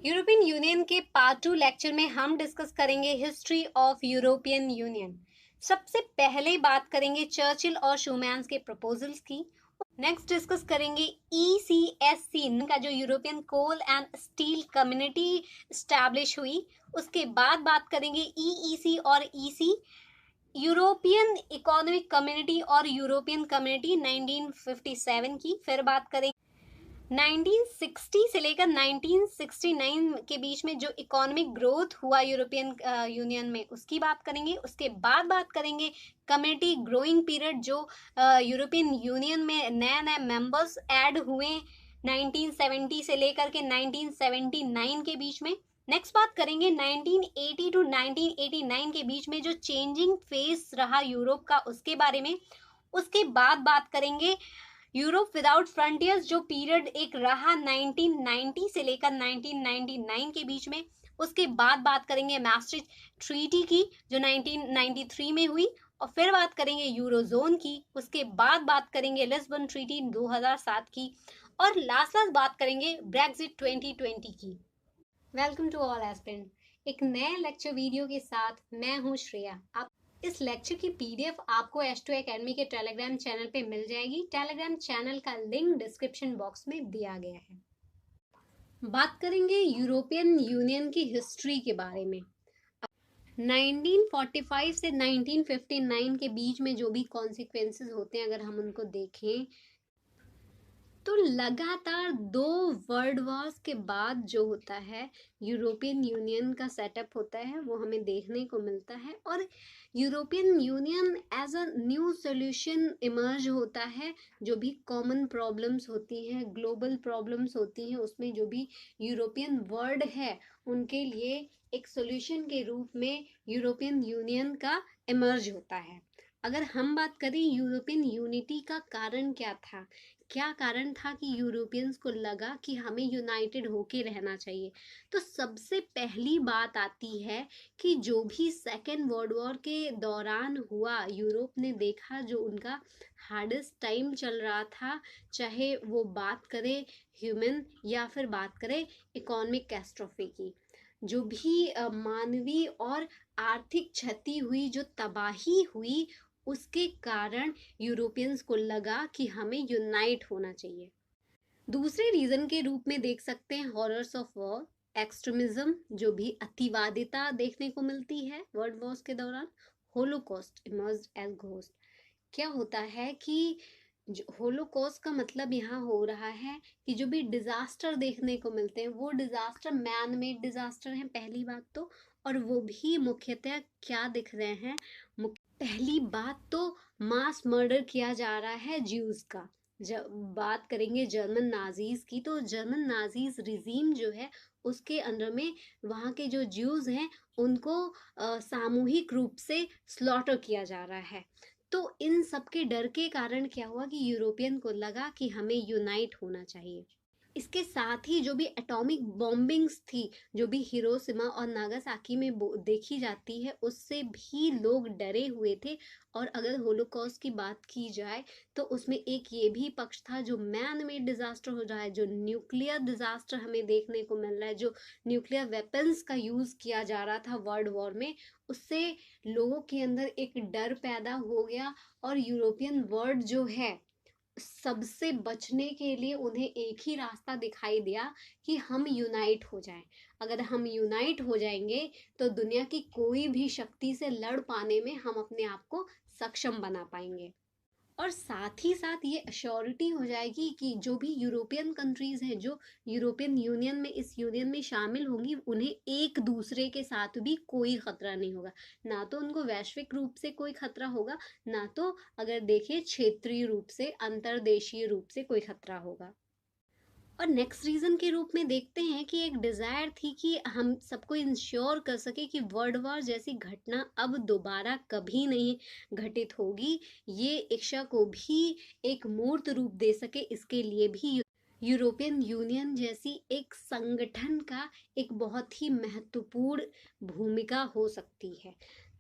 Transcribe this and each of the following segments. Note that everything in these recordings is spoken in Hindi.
यूरोपियन यूनियन के पार्ट 2 लेक्चर में हम डिस्कस करेंगे हिस्ट्री ऑफ यूरोपियन यूनियन। सबसे पहले बात करेंगे चर्चिल और शूमैन्स के प्रपोजल्स की। नेक्स्ट डिस्कस करेंगे ECSC का जो European coal and steel community establish हुई। उसके बाद बात करेंगे EEC और EC, यूरोपियन इकोनॉमिक कम्युनिटी और यूरोपियन कम्युनिटी 1957 की। फिर बात करेंगे 1960 से लेकर 1969 के बीच में जो इकोनॉमिक ग्रोथ हुआ यूरोपियन यूनियन में, उसकी बात करेंगे। उसके बाद बात करेंगे कम्युनिटी ग्रोइंग पीरियड, जो यूरोपियन यूनियन में नए नए मेंबर्स ऐड हुए 1970 से लेकर के 1979 के बीच में। नेक्स्ट बात करेंगे 1980 टू 1989 के बीच में जो चेंजिंग फेस रहा यूरोप का, उसके बारे में। उसके बाद बात करेंगे यूरोप विदाउट फ्रंटियर्स, जो पीरियड एक रहा 1990 से लेकर 1999 के बीच में। उसके बाद बात करेंगे मैस्ट्रिक्ट ट्रीटी की, जो 1993 में हुई। और फिर बात करेंगे यूरोजोन की। उसके बाद बात करेंगे लिस्बन ट्रीटी 2007 की। और लास्ट बात करेंगे ब्रेक्जिट 2020 की। Welcome to all aspirant. एक नए लेक्चर वीडियो के साथ मैं हूँ श्रेया। आप इस लेक्चर की PDF आपको H2 एकेडमी के टेलीग्राम चैनल पे मिल जाएगी। टेलीग्राम चैनल का लिंक डिस्क्रिप्शन बॉक्स में दिया गया है। बात करेंगे यूरोपियन यूनियन की हिस्ट्री के बारे में। 1945 से 1959 के बीच में जो भी कॉन्सिक्वेंसेस होते हैं, अगर हम उनको देखें तो लगातार 2 वर्ल्ड वॉर्स के बाद जो होता है यूरोपियन यूनियन का सेटअप होता है, वो हमें देखने को मिलता है। और European Union as a new solution emerge होता है। जो भी कॉमन प्रॉब्लम्स होती हैं, ग्लोबल प्रॉब्लम्स होती हैं, उसमें जो भी यूरोपियन वर्ल्ड है उनके लिए एक सॉल्यूशन के रूप में यूरोपियन यूनियन का इमर्ज होता है। अगर हम बात करें यूरोपियन यूनिटी का कारण क्या कारण था कि यूरोपियंस को लगा कि हमें यूनाइटेड होके रहना चाहिए, तो सबसे पहली बात आती है कि जो भी सेकेंड वर्ल्ड वॉर के दौरान हुआ, यूरोप ने देखा जो उनका हार्डेस्ट टाइम चल रहा था, चाहे वो बात करे ह्यूमन या फिर बात करे इकोनॉमिक कैटास्ट्रोफी की। जो भी मानवीय और आर्थिक क्षति हुई, जो तबाही हुई, उसके कारण यूरोपियंस को लगा कि हमें यूनाइट होना चाहिए। दूसरे रीजन के रूप में देख सकते हैं हॉरर्स ऑफ वॉर, एक्सट्रीमिज्म, जो भी अतिवादिता देखने को मिलती है वर्ल्ड वॉर्स के दौरान। Holocaust emerged as ghost. क्या होता है कि होलोकॉस्ट का मतलब यहाँ हो रहा है कि जो भी डिजास्टर देखने को मिलते हैं वो डिजास्टर मैन मेड डिजास्टर हैं, पहली बात तो। और वो भी मुख्यतः क्या दिख रहे हैं, पहली बात तो मास मर्डर किया जा रहा है ज्यूज का। जब बात करेंगे जर्मन नाजीज की, तो जर्मन नाजीज रिजीम जो है उसके अंडर में वहाँ के जो ज्यूज हैं उनको सामूहिक रूप से स्लॉटर किया जा रहा है। तो इन सब के डर के कारण क्या हुआ कि यूरोपियन को लगा कि हमें यूनाइट होना चाहिए। इसके साथ ही जो भी एटॉमिक बॉम्बिंग्स थी, जो भी हिरोशिमा और नागासाकी में देखी जाती है, उससे भी लोग डरे हुए थे। और अगर होलोकॉस्ट की बात की जाए तो उसमें एक ये भी पक्ष था, जो मैन मेड डिजास्टर हो रहा है, जो न्यूक्लियर डिजास्टर हमें देखने को मिल रहा है, जो न्यूक्लियर वेपन्स का यूज किया जा रहा था वर्ल्ड वॉर में, उससे लोगों के अंदर एक डर पैदा हो गया। और यूरोपियन वर्ल्ड जो है, सबसे बचने के लिए उन्हें एक ही रास्ता दिखाई दिया कि हम यूनाइट हो जाएं। अगर हम यूनाइट हो जाएंगे तो दुनिया की कोई भी शक्ति से लड़ पाने में हम अपने आप को सक्षम बना पाएंगे। और साथ ही साथ ये अश्योरिटी हो जाएगी कि जो भी यूरोपियन कंट्रीज हैं, जो यूरोपियन यूनियन में इस यूनियन में शामिल होंगी, उन्हें एक दूसरे के साथ भी कोई खतरा नहीं होगा। ना तो उनको वैश्विक रूप से कोई खतरा होगा, ना तो अगर देखें क्षेत्रीय रूप से, अंतर्देशीय रूप से कोई खतरा होगा। और नेक्स्ट रीजन के रूप में देखते हैं कि एक डिजायर थी कि हम सबको इंश्योर कर सके कि वर्ल्ड वॉर जैसी घटना अब दोबारा कभी नहीं घटित होगी। ये इच्छा को भी एक मूर्त रूप दे सके, इसके लिए भी यूरोपियन यूनियन जैसी एक संगठन का एक बहुत ही महत्वपूर्ण भूमिका हो सकती है।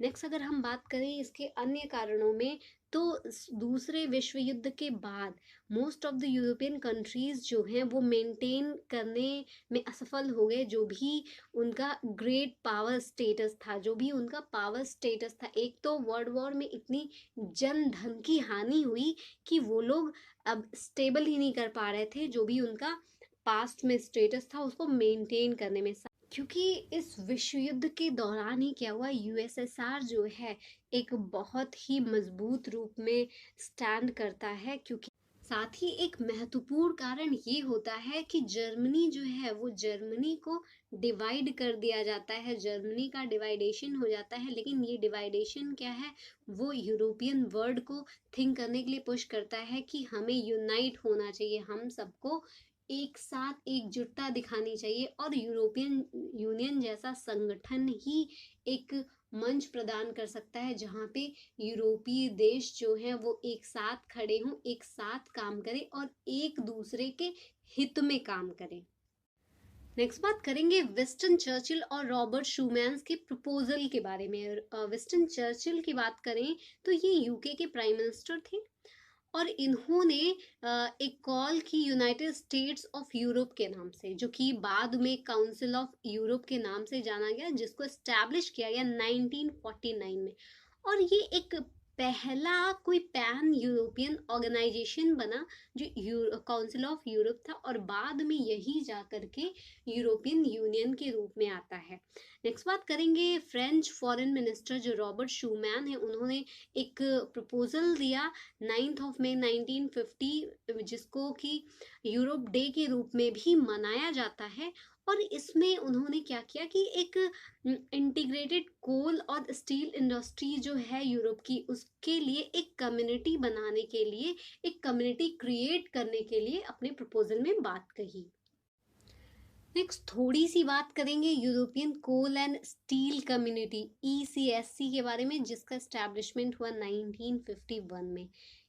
नेक्स्ट अगर हम बात करें इसके अन्य कारणों में, तो दूसरे विश्व युद्ध के बाद most of the European countries जो हैं वो मेंटेन करने में असफल हो गए। जो भी उनका ग्रेट पावर स्टेटस था, जो भी उनका पावर स्टेटस था, एक तो वर्ल्ड वॉर में इतनी जन धन की हानि हुई कि वो लोग अब स्टेबल ही नहीं कर पा रहे थे जो भी उनका पास्ट में स्टेटस था उसको मेंटेन करने में। क्योंकि इस विश्व युद्ध के दौरान ही क्या हुआ, यूएसएसआर जो है एक बहुत ही मजबूत रूप में स्टैंड करता है। क्योंकि साथ ही एक महत्वपूर्ण कारण ये होता है कि जर्मनी जो है वो जर्मनी को डिवाइड कर दिया जाता है, जर्मनी का डिवाइडेशन हो जाता है। लेकिन ये डिवाइडेशन क्या है, वो यूरोपियन वर्ल्ड को थिंक करने के लिए पुश करता है कि हमें यूनाइट होना चाहिए, हम सबको एक साथ एकजुटता दिखानी चाहिए। और यूरोपियन यूनियन जैसा संगठन ही एक मंच प्रदान कर सकता है जहाँ पे यूरोपीय देश जो हैं वो एक साथ खड़े हों, एक साथ काम करें और एक दूसरे के हित में काम करें। नेक्स्ट बात करेंगे विंस्टन चर्चिल और रॉबर्ट शूमैन के प्रपोजल के बारे में। विंस्टन चर्चिल की बात करें तो ये यूके के प्राइम मिनिस्टर थे और इन्होंने एक कॉल की यूनाइटेड स्टेट्स ऑफ यूरोप के नाम से, जो कि बाद में काउंसिल ऑफ यूरोप के नाम से जाना गया, जिसको एस्टैब्लिश किया गया 1949 में। और ये एक पहला कोई पैन यूरोपियन ऑर्गेनाइजेशन बना जो काउंसिल ऑफ यूरोप था, और बाद में यही जाकर के यूरोपियन यूनियन के रूप में आता है। नेक्स्ट बात करेंगे फ्रेंच फॉरेन मिनिस्टर जो रॉबर्ट शूमैन है, उन्होंने एक प्रपोजल दिया 9 मई 1950, जिसको कि यूरोप डे के रूप में भी मनाया जाता है। और इसमें उन्होंने क्या किया कि एक इंटीग्रेटेड कोल और स्टील इंडस्ट्री जो है यूरोप की, उसके लिए एक कम्युनिटी बनाने के लिए, एक कम्युनिटी क्रिएट करने के लिए अपने प्रपोजल में बात कही। नेक्स्ट थोड़ी सी बात करेंगे European coal and steel community ECSC के बारे में, जिसका एस्टैब्लिशमेंट हुआ 1951 में।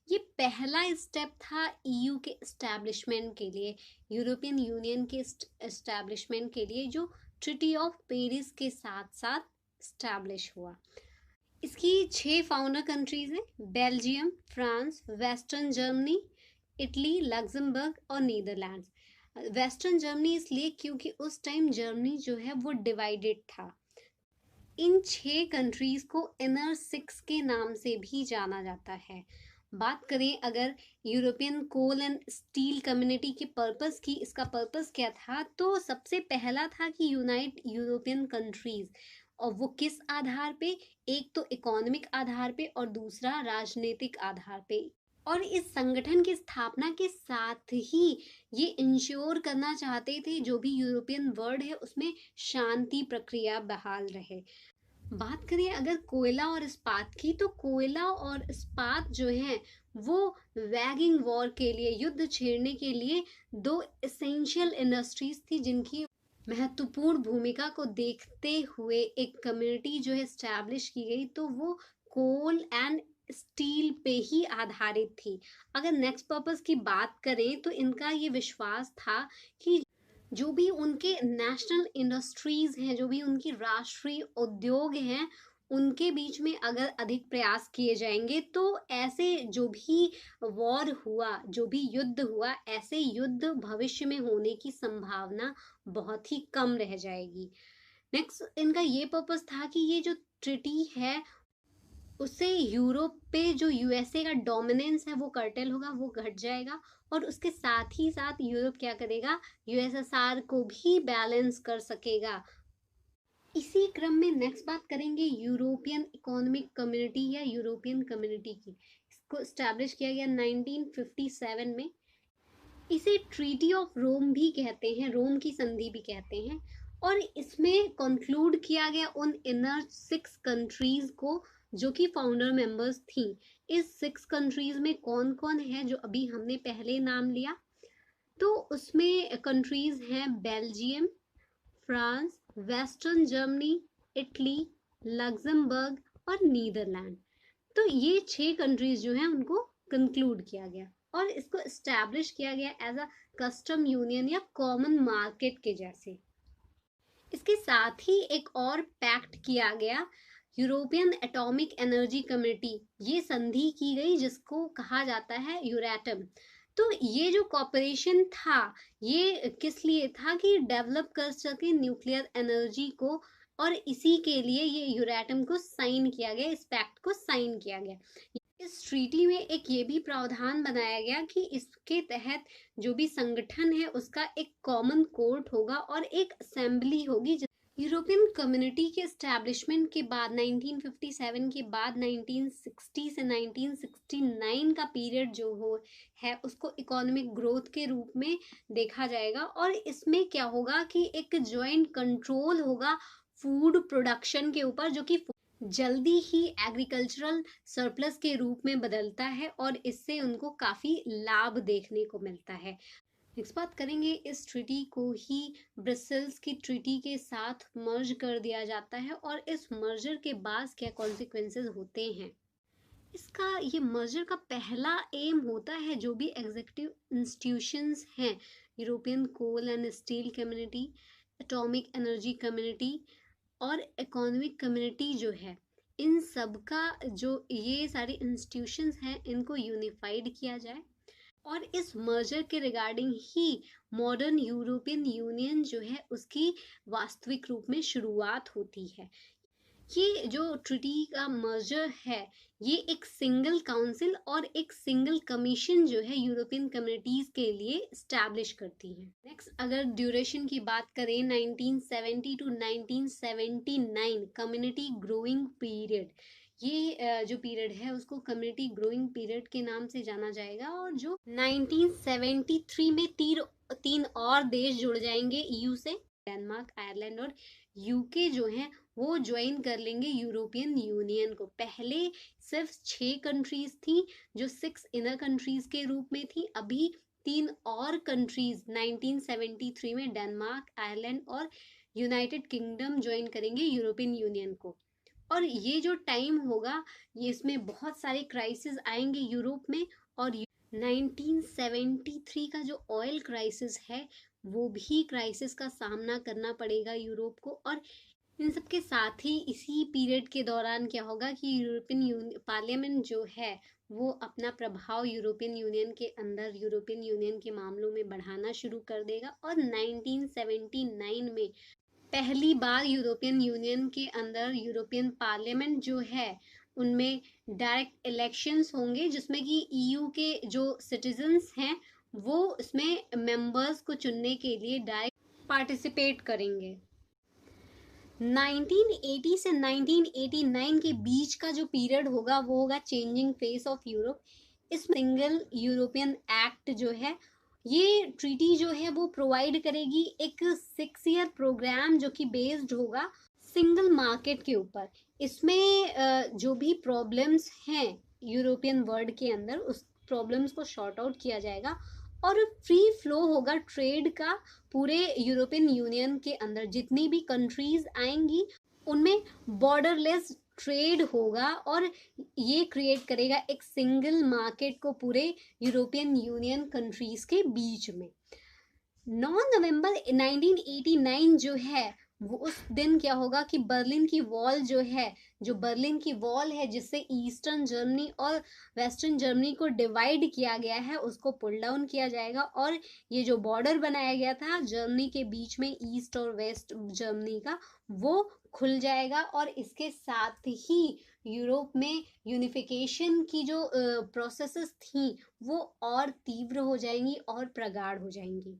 ये पहला स्टेप था EU के एस्टैब्लिशमेंट के लिए, यूरोपियन यूनियन के एस्टैब्लिशमेंट के लिए, जो ट्रिटी ऑफ पेरिस के साथ साथ एस्टैब्लिश हुआ। इसकी 6 फाउंडर कंट्रीज हैं, Belgium, France, western Germany, Italy, Luxembourg और नीदरलैंड्स। वेस्टर्न जर्मनी इसलिए क्योंकि उस टाइम जर्मनी जो है वो डिवाइडेड था। इन 6 कंट्रीज को इनर 6 के नाम से भी जाना जाता है। बात करें अगर European coal and steel community के पर्पस की, इसका पर्पस क्या था, तो सबसे पहला था कि यूनाइट यूरोपियन कंट्रीज। और वो किस आधार पे, एक तो इकोनॉमिक आधार पे और दूसरा राजनीतिक आधार पे। और इस संगठन की स्थापना के साथ ही ये इंश्योर करना चाहते थे जो भी यूरोपियन वर्ल्ड है उसमें शांति प्रक्रिया बहाल रहे। बात करें अगर कोयला और इस्पात की, तो कोयला और इस्पात जो है वो वैगिंग वॉर के लिए, युद्ध छेड़ने के लिए 2 एसेंशियल इंडस्ट्रीज थी, जिनकी महत्वपूर्ण भूमिका को देखते हुए एक कम्युनिटी जो है एस्टैब्लिश की गई, तो वो कोल एंड स्टील पे ही आधारित थी। अगर नेक्स्ट पर्पस की बात करें तो इनका ये विश्वास था कि जो भी उनके नेशनल इंडस्ट्रीज हैं, जो भी उनकी राष्ट्रीय उद्योग हैं, उनके बीच में अगर अधिक प्रयास किए जाएंगे तो ऐसे जो भी वॉर हुआ, जो भी युद्ध हुआ, ऐसे युद्ध भविष्य में होने की संभावना बहुत ही कम रह जाएगी। नेक्स्ट इनका ये पर्पस था कि ये जो ट्रिटी है उससे यूरोप पे जो यूएसए का डोमिनेंस है वो कर्टेल होगा, वो घट जाएगा। और उसके साथ ही साथ यूरोप क्या करेगा, यूएसएसआर को भी बैलेंस कर सकेगा। इसी क्रम में नेक्स्ट बात करेंगे यूरोपियन इकोनॉमिक कम्युनिटी या यूरोपियन कम्युनिटी की। इसको स्टैब्लिश किया गया 1957 में। इसे ट्रीटी ऑफ रोम भी कहते हैं, रोम की संधि भी कहते हैं। और इसमें कंक्लूड किया गया उन इनर 6 कंट्रीज को जो कि फाउंडर मेंबर्स थी। इस 6 कंट्रीज में कौन कौन है जो अभी हमने पहले नाम लिया, तो उसमें कंट्रीज हैं Belgium, France, western Germany, Italy, Luxembourg और नीदरलैंड। तो ये 6 कंट्रीज जो हैं उनको कंक्लूड किया गया और इसको एस्टैब्लिश किया गया एज अ कस्टम यूनियन या कॉमन मार्केट के जैसे। इसके साथ ही एक और पैक्ट किया गया यूरोपियन एटॉमिक एनर्जी कम्युनिटी, ये संधि की गई जिसको कहा जाता है यूरेटम। तो ये जो कॉपरेशन था ये किस लिए था कि डेवलप कर सके न्यूक्लियर एनर्जी को, और इसी के लिए ये यूरेटम को साइन किया गया, इस पैक्ट को साइन किया गया। इस ट्रीटी में एक ये भी प्रावधान बनाया गया कि इसके तहत जो भी संगठन है उसका एक कॉमन कोर्ट होगा और एक असेंबली होगी। यूरोपियन कम्युनिटी के एस्टैब्लिशमेंट के बाद 1957 के बाद 1960 से 1969 का पीरियड जो हो है उसको इकोनॉमिक ग्रोथ के रूप में देखा जाएगा, और इसमें क्या होगा कि एक जॉइंट कंट्रोल होगा फूड प्रोडक्शन के ऊपर, जो कि जल्दी ही एग्रीकल्चरल सरप्लस के रूप में बदलता है और इससे उनको काफी लाभ देखने को मिलता है। नेक्स्ट बात करेंगे, इस ट्रीटी को ही ब्रसेल्स की ट्रीटी के साथ मर्ज कर दिया जाता है, और इस मर्जर के बाद क्या कॉन्सिक्वेंसेस होते हैं। इसका ये मर्जर का पहला एम होता है जो भी एग्जीक्यूटिव इंस्टीट्यूशंस हैं, European coal and steel community, atomic energy community और इकोनॉमिक कम्युनिटी जो है, इन सब का जो ये सारी इंस्टीट्यूशंस हैं इनको यूनिफाइड किया जाए, और इस मर्जर के रिगार्डिंग ही मॉडर्न यूरोपियन यूनियन जो है उसकी वास्तविक रूप में शुरुआत होती है। ये जो ट्रीटी का मर्जर है ये एक सिंगल काउंसिल और एक सिंगल कमीशन जो है यूरोपियन कम्युनिटीज के लिए स्टैब्लिश करती है। नेक्स्ट अगर ड्यूरेशन की बात करें 1970 टू 1979 कम्युनिटी ग्रोइंग पीरियड, ये जो पीरियड है उसको कम्युनिटी ग्रोइंग पीरियड के नाम से जाना जाएगा, और जो 1973 में तीन और देश जुड़ जाएंगे ईयू से, डेनमार्क, आयरलैंड और यूके जो हैं वो ज्वाइन कर लेंगे यूरोपियन यूनियन को। पहले सिर्फ 6 कंट्रीज थी जो 6 इनर कंट्रीज के रूप में थी, अभी 3 और कंट्रीज 1973 में डेनमार्क, आयरलैंड और यूनाइटेड किंगडम ज्वाइन करेंगे यूरोपियन यूनियन को। और ये जो टाइम होगा ये इसमें बहुत सारे क्राइसिस आएंगे यूरोप में, और 1973 का जो ऑयल क्राइसिस है वो भी क्राइसिस का सामना करना पड़ेगा यूरोप को। और इन सब के साथ ही इसी पीरियड के दौरान क्या होगा कि यूरोपियन पार्लियामेंट जो है वो अपना प्रभाव यूरोपियन यूनियन के अंदर यूरोपियन यूनियन के मामलों में बढ़ाना शुरू कर देगा, और 1979 में पहली बार यूरोपियन यूनियन के अंदर यूरोपियन पार्लियामेंट जो है उनमें डायरेक्ट इलेक्शंस होंगे, जिसमें कि ईयू के जो सिटीजन्स हैं वो इसमें मेंबर्स को चुनने के लिए डायरेक्ट पार्टिसिपेट करेंगे। 1980 से 1989 के बीच का जो पीरियड होगा वो होगा चेंजिंग फेस ऑफ यूरोप। इस सिंगल यूरोपियन एक्ट जो है ये ट्रीटी जो है वो प्रोवाइड करेगी एक 6 ईयर प्रोग्राम जो कि बेस्ड होगा सिंगल मार्केट के ऊपर। इसमें जो भी प्रॉब्लम्स हैं यूरोपियन वर्ल्ड के अंदर उस प्रॉब्लम्स को शॉर्ट आउट किया जाएगा, और फ्री फ्लो होगा ट्रेड का पूरे यूरोपियन यूनियन के अंदर। जितनी भी कंट्रीज आएंगी उनमें बॉर्डरलेस ट्रेड होगा, और ये क्रिएट करेगा एक सिंगल मार्केट को पूरे यूरोपियन यूनियन कंट्रीज के बीच में। 9 नवंबर 1989 जो है वो उस दिन क्या होगा कि बर्लिन की वॉल जो है, जो बर्लिन की वॉल है जिससे ईस्टर्न जर्मनी और वेस्टर्न जर्मनी को डिवाइड किया गया है उसको पुल डाउन किया जाएगा, और ये जो बॉर्डर बनाया गया था जर्मनी के बीच में ईस्ट और वेस्ट जर्मनी का वो खुल जाएगा। और इसके साथ ही यूरोप में यूनिफिकेशन की जो प्रोसेसेस थी वो और तीव्र हो जाएंगी और प्रगाढ़ हो जाएंगी।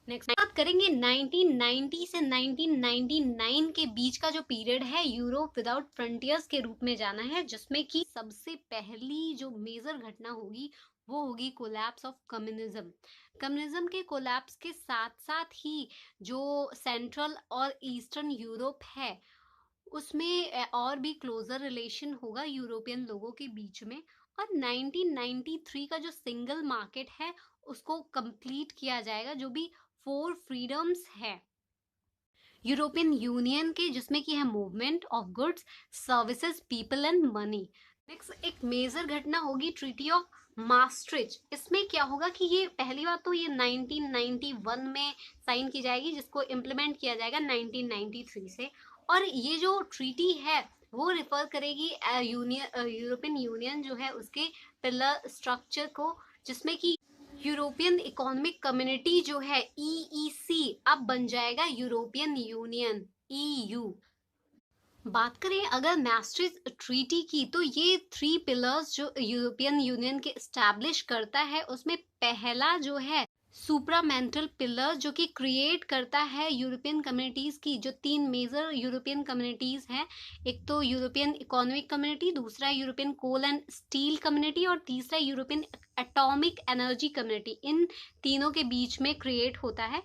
नेक्स्ट बात करेंगे 1990 से 1999 के बीच का जो पीरियड है यूरोप विदाउट फ्रंटियर्स के रूप में जाना है, जिसमें कि सबसे पहली जो मेजर घटना होगी वो होगी कोलैप्स ऑफ कम्युनिज्म। कम्युनिज्म के कोलैप्स के साथ साथ ही जो सेंट्रल और ईस्टर्न यूरोप है उसमें और भी क्लोजर रिलेशन होगा यूरोपियन लोगों के बीच में, और 1993 का जो सिंगल मार्केट है उसको कंप्लीट किया जाएगा, जो भी 4 फ्रीडम्स है यूरोपियन यूनियन के, जिसमें कि है movement of goods, services, people and money. Next एक मेजर घटना होगी ट्रीटी ऑफ मास्ट्रिच, इसमें क्या होगा कि ये पहली बात तो ये 1991 में साइन की जाएगी, जिसको इम्प्लीमेंट किया जाएगा 1993 से। और ये जो ट्रीटी है वो रिफर करेगी यूरोपियन यूनियन जो है उसके पिलर स्ट्रक्चर को, जिसमें कि यूरोपियन इकोनॉमिक कम्युनिटी जो है EEC अब बन जाएगा यूरोपियन यूनियन EU। बात करें अगर मैस्ट्रिक्ट ट्रीटी की, तो ये 3 पिलर्स जो यूरोपियन यूनियन के स्टैब्लिश करता है, उसमें पहला जो है सुप्रामेंटल पिलर जो कि क्रिएट करता है यूरोपियन कम्युनिटीज की, जो 3 मेजर यूरोपियन कम्युनिटीज हैं। एक तो यूरोपियन इकोनॉमिक कम्युनिटी, दूसरा European coal and steel community और तीसरा यूरोपियन एटॉमिक एनर्जी कम्युनिटी। इन तीनों के बीच में क्रिएट होता है।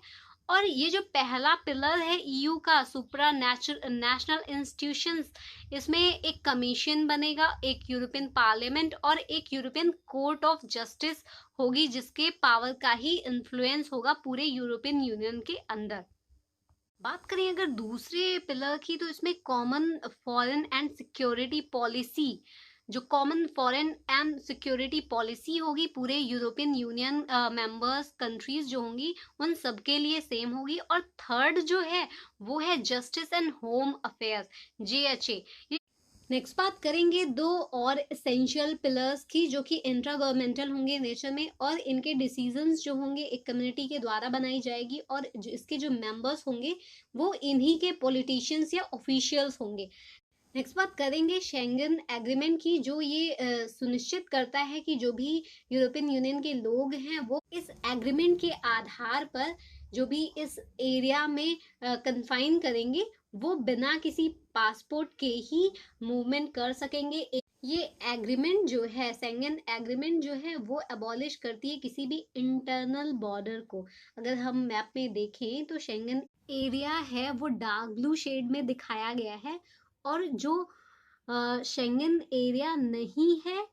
और ये जो पहला पिलर है EU का, सुप्रा नेशनल इंस्टीट्यूशंस, इसमें एक कमीशन बनेगा, एक यूरोपियन पार्लियामेंट और एक यूरोपियन कोर्ट ऑफ जस्टिस होगी, जिसके पावर का ही इन्फ्लुएंस होगा पूरे यूरोपियन यूनियन के अंदर। बात करें अगर दूसरे पिलर की, तो इसमें common foreign and security policy, जो common foreign and security policy होगी पूरे यूरोपियन यूनियन मेंबर्स कंट्रीज जो होंगी उन सबके लिए सेम होगी। और थर्ड जो है वो है justice and home affairs, JHA। Next बात करेंगे 2 और एसेंशियल पिलर्स की, जो कि इंट्रा गवर्नमेंटल होंगे नेचर में, और इनके डिसीजंस जो होंगे एक कम्युनिटी के द्वारा बनाई जाएगी, और इसके जो मेंबर्स होंगे वो इन्हीं के पॉलिटिशियंस या ऑफिशियल्स होंगे। नेक्स्ट बात करेंगे शेंगन एग्रीमेंट की, जो ये सुनिश्चित करता है कि जो भी यूरोपियन यूनियन के लोग हैं वो इस एग्रीमेंट के आधार पर जो भी इस एरिया में कन्फाइन करेंगे वो बिना किसी पासपोर्ट के ही मूवमेंट कर सकेंगे। ये एग्रीमेंट जो है, शेंगन एग्रीमेंट जो है, वो अबॉलिश करती है किसी भी इंटरनल बॉर्डर को। अगर हम मैप में देखें तो शेंगन एरिया है वो डार्क ब्लू शेड में दिखाया गया है, और जो शेंगन एरिया नहीं है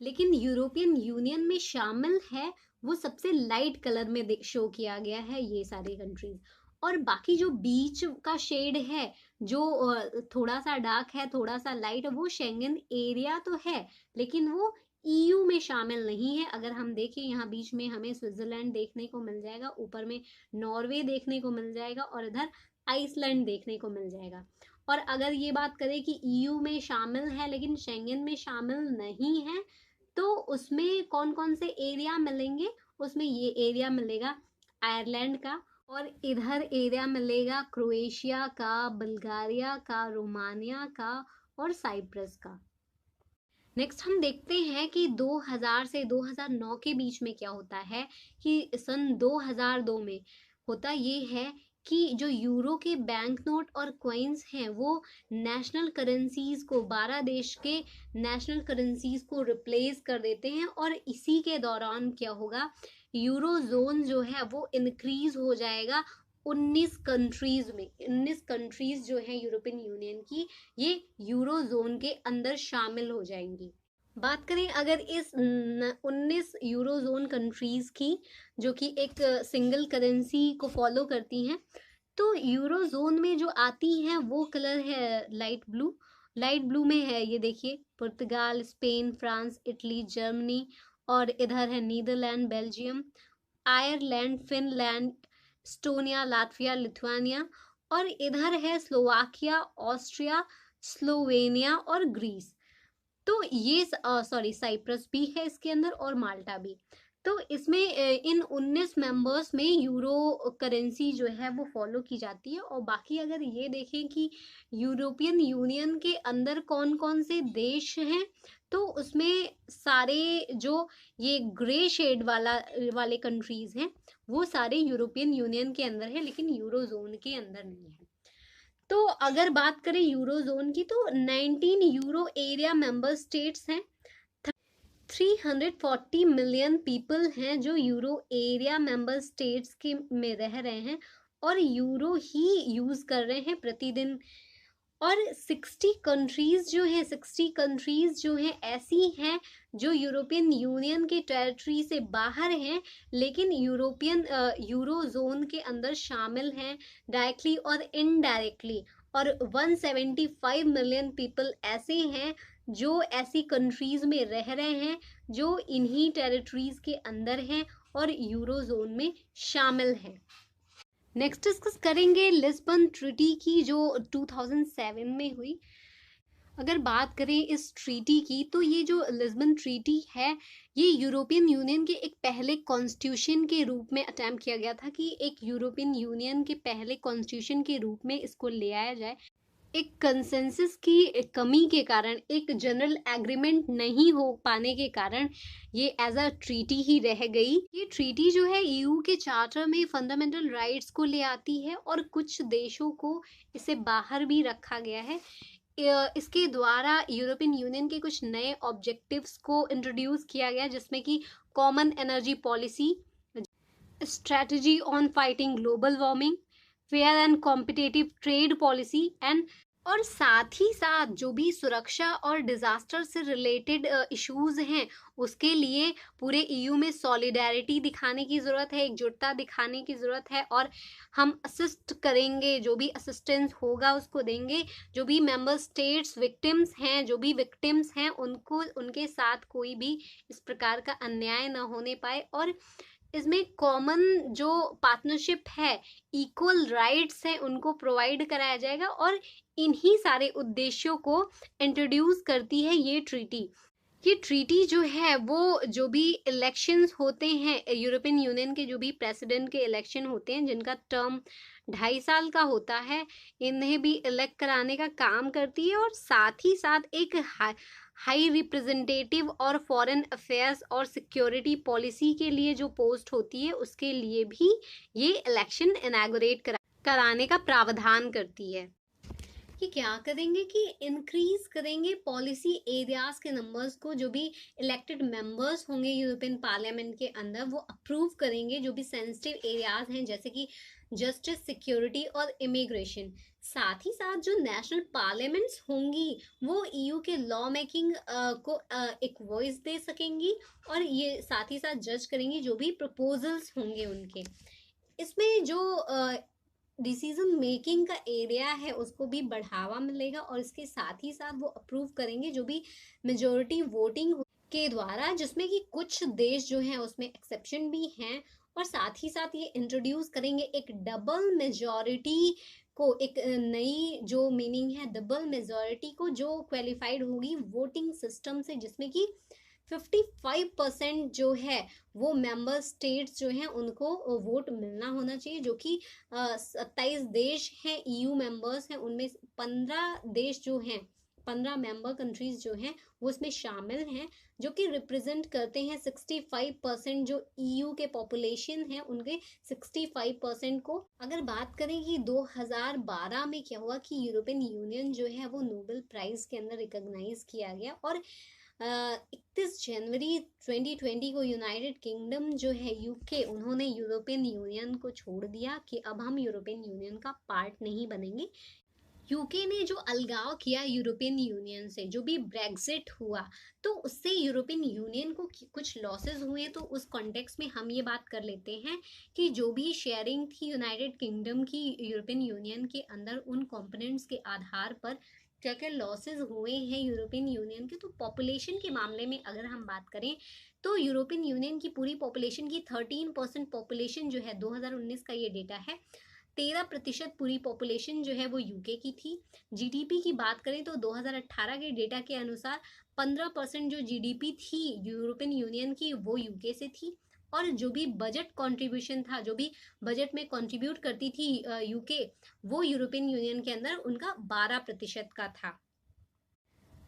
लेकिन यूरोपियन यूनियन में शामिल है, वो सबसे लाइट कलर में शो किया गया है ये सारी कंट्रीज। और बाकी जो बीच का शेड है, जो थोड़ा सा डार्क है थोड़ा सा लाइट, वो शेंगन एरिया तो है लेकिन वो EU में शामिल नहीं है। अगर हम देखें यहाँ बीच में हमें स्विट्जरलैंड देखने को मिल जाएगा, ऊपर में नॉर्वे देखने को मिल जाएगा और इधर आइसलैंड देखने को मिल जाएगा। और अगर ये बात करें कि EU में शामिल है लेकिन शेंगन में शामिल नहीं है, तो उसमें कौन कौन से एरिया मिलेंगे, उसमें ये एरिया मिलेगा आयरलैंड का, और इधर एरिया मिलेगा क्रोएशिया का, बुल्गारिया का, रोमानिया का और साइप्रस का। नेक्स्ट हम देखते हैं कि 2000 से 2009 के बीच में क्या होता है, कि सन 2002 में होता ये है कि जो यूरो के बैंक नोट और कॉइन्स हैं वो नेशनल करेंसीज को, 12 देश के नेशनल करेंसीज को रिप्लेस कर देते हैं। और इसी के दौरान क्या होगा, यूरो जोन जो है वो इंक्रीज हो जाएगा 19 कंट्रीज में। 19 कंट्रीज जो है यूरोपियन यूनियन की, ये यूरो जोन के अंदर शामिल हो जाएंगी। बात करें अगर इस 19 यूरो जोन कंट्रीज की, जो कि एक सिंगल करेंसी को फॉलो करती हैं, तो यूरो जोन में जो आती हैं वो कलर है लाइट ब्लू। लाइट ब्लू में है, ये देखिए, Portugal, Spain, France, Italy, Germany, और इधर है Netherland, Belgium, Ireland, Finland, Estonia, Latvia, Lithuania, और इधर है स्लोवाकिया, ऑस्ट्रिया, स्लोवेनिया और ग्रीस। तो ये साइप्रस भी है इसके अंदर, और माल्टा भी। तो इसमें इन 19 मेंबर्स में यूरो करेंसी जो है वो फॉलो की जाती है। और बाकी अगर ये देखें कि यूरोपियन यूनियन के अंदर कौन कौन से देश हैं, तो उसमें सारे जो ये ग्रे शेड वाले कंट्रीज हैं वो सारे यूरोपियन यूनियन के अंदर है, लेकिन यूरो जोन के अंदर नहीं है। तो अगर बात करें यूरो जोन की, तो 19 यूरो एरिया मेंबर स्टेट्स हैं। 340 मिलियन पीपल हैं जो यूरो एरिया मेंबर स्टेट्स के में रह रहे हैं और यूरो ही यूज कर रहे हैं प्रतिदिन। और 60 कंट्रीज जो हैं ऐसी हैं जो यूरोपियन यूनियन के टेरिटरी से बाहर हैं, लेकिन यूरो जोन के अंदर शामिल हैं डायरेक्टली और इनडायरेक्टली। और 175 मिलियन पीपल ऐसे हैं जो ऐसी कंट्रीज में रह रहे हैं जो इन्हीं टेरिटरीज के अंदर हैं और यूरोजोन में शामिल हैं। नेक्स्ट डिस्कस करेंगे लिस्बन ट्रीटी की जो 2007 में हुई। अगर बात करें इस ट्रीटी की तो ये जो लिस्बन ट्रीटी है ये यूरोपियन यूनियन के एक पहले कॉन्स्टिट्यूशन के रूप में अटेम्प्ट किया गया था कि एक यूरोपियन यूनियन के पहले कॉन्स्टिट्यूशन के रूप में इसको ले आया जाए। एक कंसेंसस की कमी के कारण, एक जनरल एग्रीमेंट नहीं हो पाने के कारण ये एज अ ट्रीटी ही रह गई। ये ट्रीटी जो है ईयू के चार्टर में फंडामेंटल राइट्स को ले आती है और कुछ देशों को इसे बाहर भी रखा गया है। इसके द्वारा यूरोपियन यूनियन के कुछ नए ऑब्जेक्टिव्स को इंट्रोड्यूस किया गया जिसमें कि common energy policy, strategy on fighting global warming, fair and competitive trade policy and और साथ ही साथ जो भी सुरक्षा और डिजास्टर से रिलेटेड इश्यूज हैं उसके लिए पूरे ईयू में सॉलिडेरिटी दिखाने की ज़रूरत है, एकजुटता दिखाने की ज़रूरत है और हम असिस्ट करेंगे, जो भी असिस्टेंस होगा उसको देंगे। जो भी मेंबर स्टेट्स विक्टिम्स हैं, जो भी विक्टिम्स हैं उनको, उनके साथ कोई भी इस प्रकार का अन्याय न होने पाए और इसमें कॉमन जो पार्टनरशिप है, इक्वल राइट्स हैं उनको प्रोवाइड कराया जाएगा और इन्हीं सारे उद्देश्यों को इंट्रोड्यूस करती है ये ट्रीटी। ये ट्रीटी जो है वो जो भी इलेक्शंस होते हैं यूरोपियन यूनियन के, जो भी प्रेसिडेंट के इलेक्शन होते हैं जिनका टर्म 2.5 साल का होता है, इन्हें भी इलेक्ट कराने का काम करती है और साथ ही साथ एक हाई रिप्रेजेंटेटिव और फॉरेन अफेयर्स और सिक्योरिटी पॉलिसी के लिए जो पोस्ट होती है उसके लिए भी ये इलेक्शन इनॉग्रेट कराने का प्रावधान करती है। कि क्या करेंगे कि इंक्रीज करेंगे पॉलिसी एरियाज के नंबर्स को। जो भी इलेक्टेड मेंबर्स होंगे यूरोपियन पार्लियामेंट के अंदर वो अप्रूव करेंगे जो भी सेंसिटिव एरियाज हैं जैसे कि जस्टिस, सिक्योरिटी और इमिग्रेशन। साथ ही साथ जो नेशनल पार्लियामेंट्स होंगी वो ईयू के लॉ मेकिंग को एक वॉइस दे सकेंगी और ये साथ ही साथ जज करेंगी जो भी प्रपोजल्स होंगे उनके। इसमें जो डिसीजन मेकिंग का एरिया है उसको भी बढ़ावा मिलेगा और इसके साथ ही साथ वो अप्रूव करेंगे जो भी मेजोरिटी वोटिंग के द्वारा, जिसमें कि कुछ देश जो हैं उसमें एक्सेप्शन भी हैं। और साथ ही साथ ये इंट्रोड्यूस करेंगे एक डबल मेजोरिटी को, एक नई जो मीनिंग है डबल मेजोरिटी को जो क्वालिफाइड होगी वोटिंग सिस्टम से, जिसमें कि 55% जो है वो मेंबर स्टेट्स जो हैं उनको वोट मिलना होना चाहिए। जो कि 27 देश हैं ईयू मेंबर्स हैं, उनमें 15 देश जो हैं, 15 मेंबर कंट्रीज जो हैं वो इसमें शामिल हैं जो कि रिप्रेजेंट करते हैं 65% जो ईयू के पॉपुलेशन है उनके 65% को। अगर बात करें कि 2012 में क्या हुआ कि यूरोपियन यूनियन जो है वो नोबेल प्राइज के अंदर रिकॉग्नाइज किया गया और 31 जनवरी 2020 को यूनाइटेड किंगडम जो है यूके, उन्होंने यूरोपियन यूनियन को छोड़ दिया कि अब हम यूरोपियन यूनियन का पार्ट नहीं बनेंगे। यूके ने जो अलगाव किया यूरोपियन यूनियन से, जो भी ब्रेग्जिट हुआ तो उससे यूरोपियन यूनियन को कुछ लॉसेस हुए। तो उस कॉन्टेक्स्ट में हम ये बात कर लेते हैं कि जो भी शेयरिंग थी यूनाइटेड किंगडम की यूरोपियन यूनियन के अंदर, उन कंपोनेंट्स के आधार पर क्या क्या लॉसेस हुए हैं यूरोपियन यूनियन के। तो पॉपुलेशन के मामले में अगर हम बात करें तो यूरोपियन यूनियन की पूरी पॉपुलेशन की 13% पॉपुलेशन जो है 2019 का ये डेटा है, 13% पूरी पॉपुलेशन जो है वो यूके की थी। जीडीपी की बात करें तो 2018 के डेटा के अनुसार 15% जो जीडीपी थी यूरोपियन यूनियन की वो यूके से थी और जो भी बजट कंट्रीब्यूशन था, जो भी बजट में कंट्रीब्यूट करती थी यूके, वो यूरोपियन यूनियन के अंदर उनका 12% का था।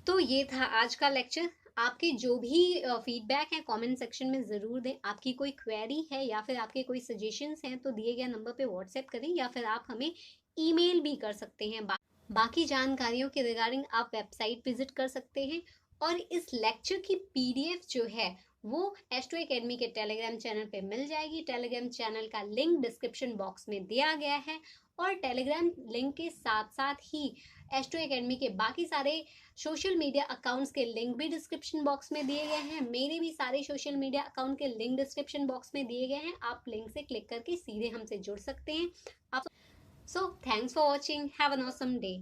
तो ये था आज का लेक्चर। आपके जो भी फीडबैक है कमेंट सेक्शन में ज़रूर दें। आपकी कोई क्वेरी है या फिर आपके कोई सजेशंस हैं तो दिए गए नंबर पे व्हाट्सएप करें या फिर आप हमें ईमेल भी कर सकते हैं। बाकी जानकारियों के रिगार्डिंग आप वेबसाइट विजिट कर सकते हैं और इस लेक्चर की पीडीएफ जो है वो H2 Academy के टेलीग्राम चैनल पे मिल जाएगी। टेलीग्राम चैनल का लिंक डिस्क्रिप्शन बॉक्स में दिया गया है और टेलीग्राम लिंक के साथ साथ ही H2 Academy के बाकी सारे सोशल मीडिया अकाउंट्स के लिंक भी डिस्क्रिप्शन बॉक्स में दिए गए हैं। मेरे भी सारे सोशल मीडिया अकाउंट के लिंक डिस्क्रिप्शन बॉक्स में दिए गए हैं। आप लिंक से क्लिक करके सीधे हमसे जुड़ सकते हैं। So thanks for watching, have an awesome day.